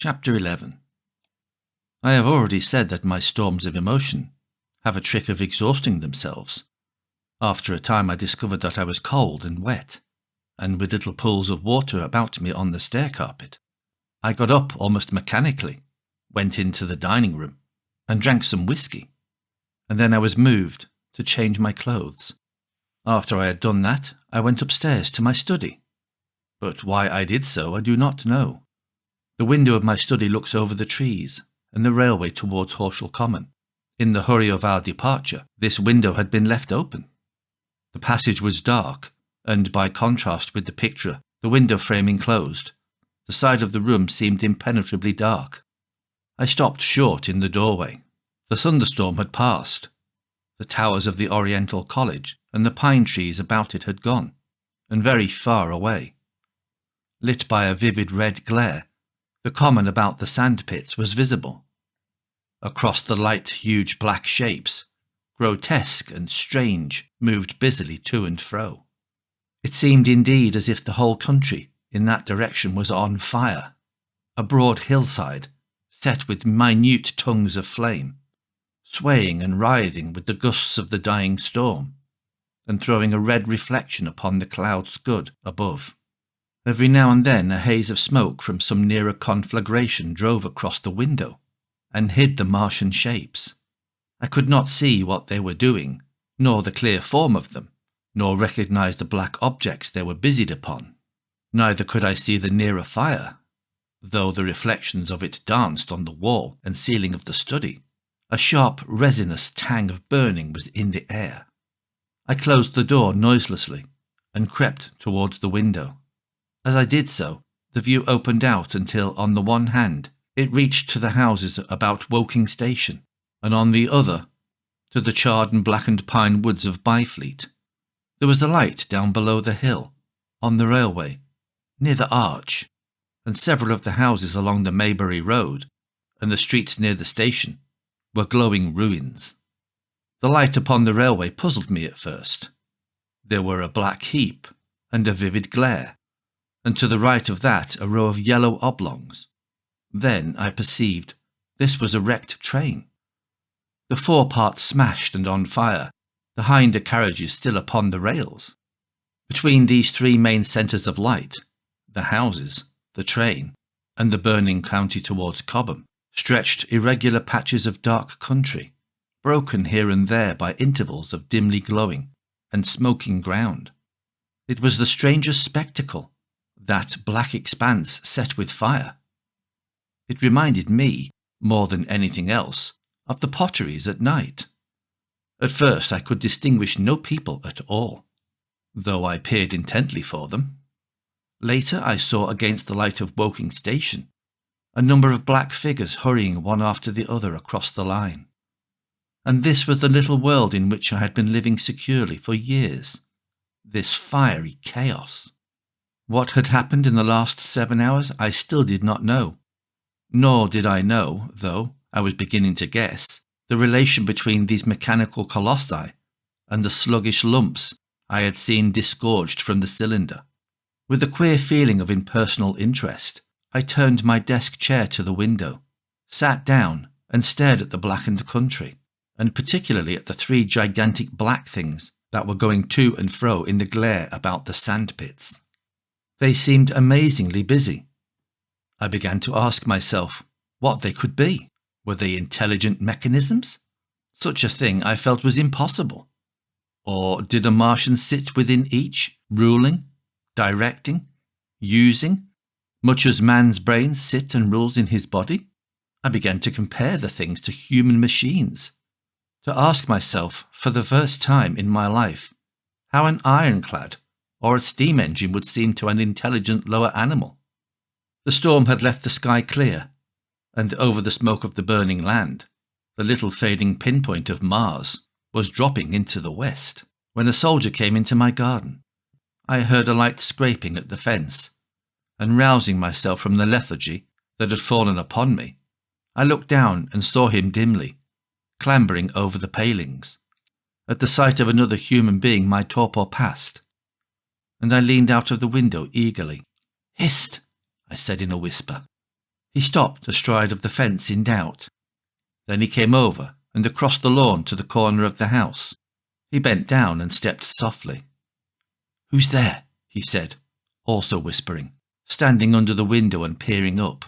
Chapter 11. I have already said that my storms of emotion have a trick of exhausting themselves. After a time I discovered that I was cold and wet, and with little pools of water about me on the stair carpet. I got up almost mechanically, went into the dining room, and drank some whiskey, and then I was moved to change my clothes. After I had done that, I went upstairs to my study, but why I did so I do not know. The window of my study looks over the trees and the railway towards Horsham Common. In the hurry of our departure, this window had been left open. The passage was dark, and by contrast with the picture, the window frame enclosed, the side of the room seemed impenetrably dark. I stopped short in the doorway. The thunderstorm had passed. The towers of the Oriental College and the pine trees about it had gone, and very far away. Lit by a vivid red glare, the common about the sandpits was visible. Across the light, huge black shapes, grotesque and strange, moved busily to and fro. It seemed indeed as if the whole country in that direction was on fire, a broad hillside set with minute tongues of flame, swaying and writhing with the gusts of the dying storm, and throwing a red reflection upon the cloud scud above. Every now and then a haze of smoke from some nearer conflagration drove across the window and hid the Martian shapes. I could not see what they were doing, nor the clear form of them, nor recognize the black objects they were busied upon. Neither could I see the nearer fire, though the reflections of it danced on the wall and ceiling of the study. A sharp, resinous tang of burning was in the air. I closed the door noiselessly and crept towards the window. As I did so, the view opened out until, on the one hand, it reached to the houses about Woking Station, and on the other, to the charred and blackened pine woods of Byfleet. There was a light down below the hill, on the railway, near the arch, and several of the houses along the Maybury Road, and the streets near the station, were glowing ruins. The light upon the railway puzzled me at first. There were a black heap, and a vivid glare, and to the right of that a row of yellow oblongs. Then I perceived this was a wrecked train. The foreparts smashed and on fire, the hinder carriages still upon the rails. Between these three main centres of light, the houses, the train, and the burning county towards Cobham, stretched irregular patches of dark country, broken here and there by intervals of dimly glowing and smoking ground. It was the strangest spectacle, that black expanse set with fire. It reminded me, more than anything else, of the potteries at night. At first I could distinguish no people at all, though I peered intently for them. Later I saw against the light of Woking Station a number of black figures hurrying one after the other across the line. And this was the little world in which I had been living securely for years, this fiery chaos. What had happened in the last 7 hours I still did not know. Nor did I know, though I was beginning to guess, the relation between these mechanical colossi and the sluggish lumps I had seen disgorged from the cylinder. With a queer feeling of impersonal interest, I turned my desk chair to the window, sat down and stared at the blackened country, and particularly at the three gigantic black things that were going to and fro in the glare about the sandpits. They seemed amazingly busy. I began to ask myself what they could be. Were they intelligent mechanisms? Such a thing I felt was impossible. Or did a Martian sit within each, ruling, directing, using, much as man's brain sits and rules in his body? I began to compare the things to human machines, to ask myself, for the first time in my life, how an ironclad or a steam engine would seem to an intelligent lower animal. The storm had left the sky clear, and over the smoke of the burning land, the little fading pinpoint of Mars was dropping into the west, when a soldier came into my garden. I heard a light scraping at the fence, and rousing myself from the lethargy that had fallen upon me, I looked down and saw him dimly, clambering over the palings. At the sight of another human being my torpor passed, and I leaned out of the window eagerly. "Hist!" I said in a whisper. He stopped astride of the fence in doubt. Then he came over and across the lawn to the corner of the house. He bent down and stepped softly. "Who's there?" he said, also whispering, standing under the window and peering up.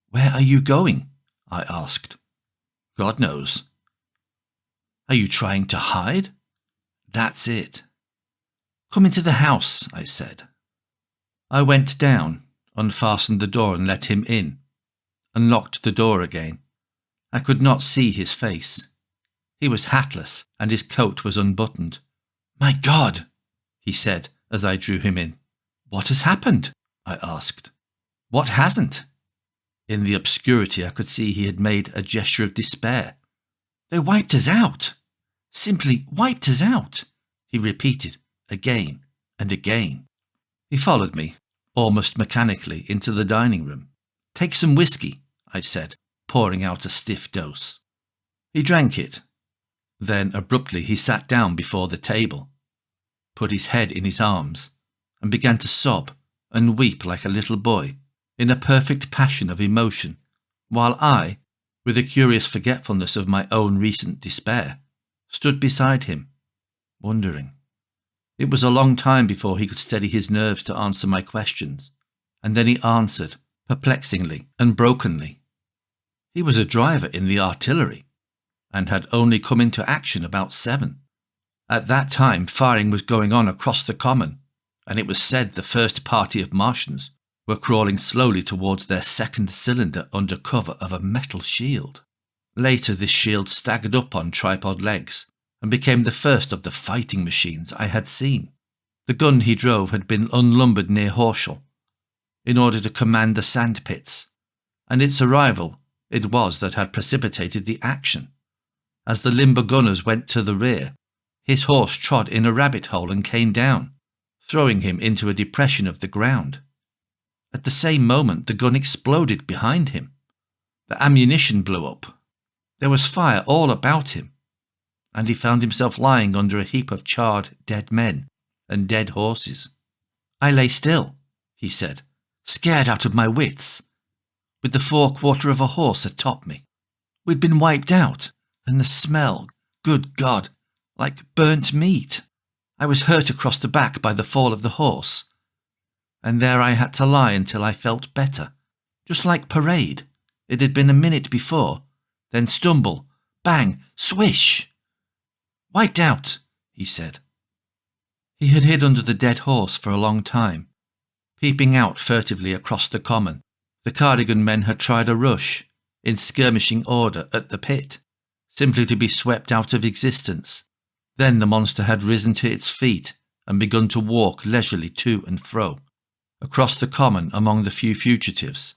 "Where are you going?" I asked. "God knows." "Are you trying to hide?" "That's it." "Come into the house," I said. I went down, unfastened the door and let him in, and locked the door again. I could not see his face. He was hatless and his coat was unbuttoned. "My God!" he said as I drew him in. "What has happened?" I asked. "What hasn't?" In the obscurity I could see he had made a gesture of despair. "They wiped us out. Simply wiped us out," he repeated again and again. He followed me, almost mechanically, into the dining room. "Take some whiskey," I said, pouring out a stiff dose. He drank it. Then abruptly he sat down before the table, put his head in his arms, and began to sob and weep like a little boy, in a perfect passion of emotion, while I, with a curious forgetfulness of my own recent despair, stood beside him, wondering. It was a long time before he could steady his nerves to answer my questions, and then he answered, perplexingly and brokenly. He was a driver in the artillery, and had only come into action about 7. At that time firing was going on across the common, and it was said the first party of Martians were crawling slowly towards their second cylinder under cover of a metal shield. Later this shield staggered up on tripod legs, and became the first of the fighting machines I had seen. The gun he drove had been unlumbered near Horsham, in order to command the sand pits, and its arrival it was that had precipitated the action. As the limber gunners went to the rear, his horse trod in a rabbit hole and came down, throwing him into a depression of the ground. At the same moment the gun exploded behind him. The ammunition blew up. There was fire all about him, and he found himself lying under a heap of charred dead men and dead horses. "I lay still," he said, "scared out of my wits, with the forequarter of a horse atop me. We'd been wiped out, and the smell, good God, like burnt meat. I was hurt across the back by the fall of the horse, and there I had to lie until I felt better, just like parade. It had been a minute before, then stumble, bang, swish. Wiped out," he said. He had hid under the dead horse for a long time, peeping out furtively across the common. The Cardigan men had tried a rush, in skirmishing order, at the pit, simply to be swept out of existence. Then the monster had risen to its feet and begun to walk leisurely to and fro, across the common among the few fugitives,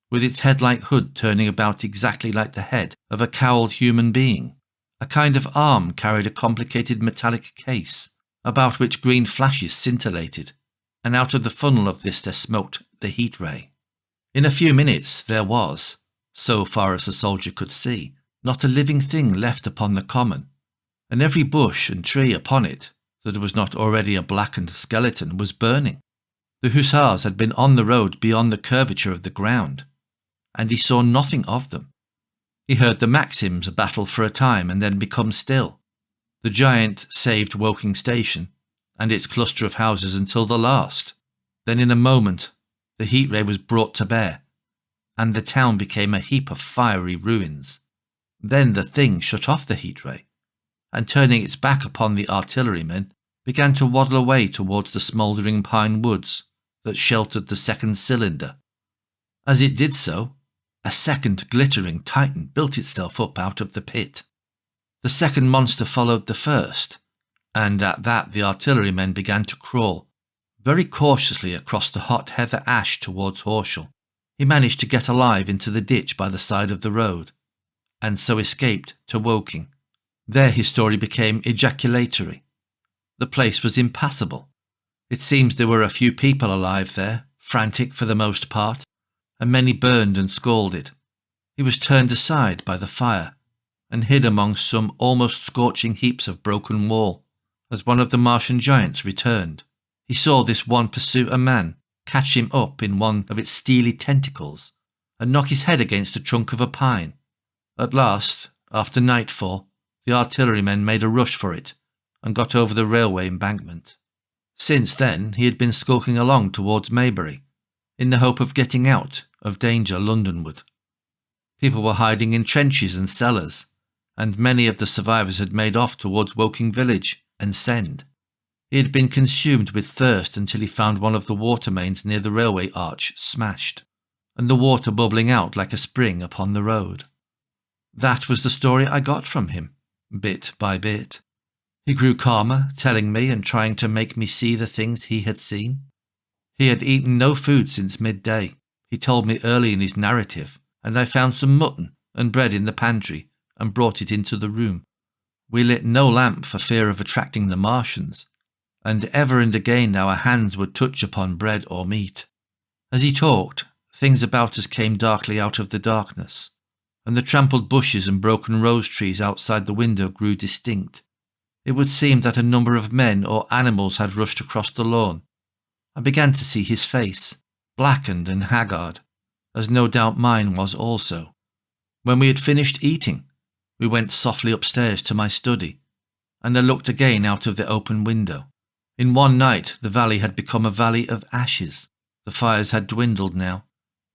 with its head-like hood turning about exactly like the head of a cowled human being. A kind of arm carried a complicated metallic case, about which green flashes scintillated, and out of the funnel of this there smoked the heat ray. In a few minutes there was, so far as the soldier could see, not a living thing left upon the common, and every bush and tree upon it that was not already a blackened skeleton was burning. The hussars had been on the road beyond the curvature of the ground, and he saw nothing of them. He heard the Maxims battle for a time and then become still, the giant saved Woking Station and its cluster of houses until the last. Then in a moment the heat ray was brought to bear, and the town became a heap of fiery ruins. Then the thing shut off the heat ray, and turning its back upon the artillerymen, began to waddle away towards the smouldering pine woods that sheltered the second cylinder. As it did so, a second glittering titan built itself up out of the pit. The second monster followed the first, and at that the artillerymen began to crawl, very cautiously across the hot heather ash towards Horsham. He managed to get alive into the ditch by the side of the road, and so escaped to Woking. There his story became ejaculatory. The place was impassable. It seems there were a few people alive there, frantic for the most part, and many burned and scalded. He was turned aside by the fire, and hid among some almost scorching heaps of broken wall. As one of the Martian giants returned, he saw this one pursue a man catch him up in one of its steely tentacles, and knock his head against the trunk of a pine. At last, after nightfall, the artillerymen made a rush for it and got over the railway embankment. Since then, he had been skulking along towards Maybury, in the hope of getting out of danger Londonward. People were hiding in trenches and cellars, and many of the survivors had made off towards Woking village and Send. He had been consumed with thirst until he found one of the water mains near the railway arch smashed, and the water bubbling out like a spring upon the road. That was the story I got from him, bit by bit. He grew calmer, telling me and trying to make me see the things he had seen. He had eaten no food since midday, he told me early in his narrative, and I found some mutton and bread in the pantry and brought it into the room. We lit no lamp for fear of attracting the Martians, and ever and again our hands would touch upon bread or meat. As he talked, things about us came darkly out of the darkness, and the trampled bushes and broken rose trees outside the window grew distinct. It would seem that a number of men or animals had rushed across the lawn. I began to see his face, blackened and haggard, as no doubt mine was also. When we had finished eating, we went softly upstairs to my study, and I looked again out of the open window. In one night the valley had become a valley of ashes. The fires had dwindled now.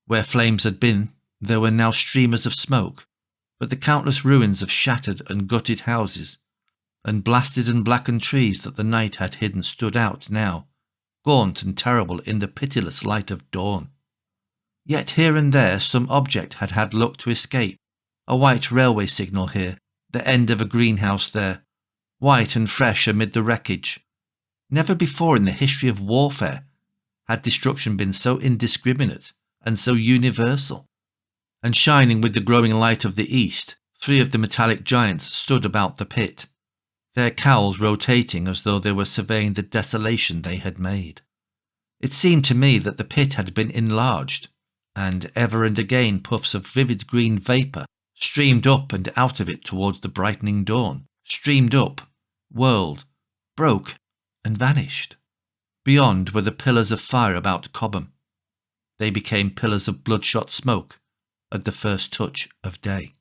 Where flames had been, there were now streamers of smoke, but the countless ruins of shattered and gutted houses, and blasted and blackened trees that the night had hidden stood out now, gaunt and terrible in the pitiless light of dawn. Yet here and there some object had had luck to escape. A white railway signal here, the end of a greenhouse there, white and fresh amid the wreckage. Never before in the history of warfare had destruction been so indiscriminate and so universal. And shining with the growing light of the east, 3 of the metallic giants stood about the pit, their cowls rotating as though they were surveying the desolation they had made. It seemed to me that the pit had been enlarged, and ever and again puffs of vivid green vapour streamed up and out of it towards the brightening dawn, streamed up, whirled, broke, and vanished. Beyond were the pillars of fire about Cobham. They became pillars of bloodshot smoke at the first touch of day.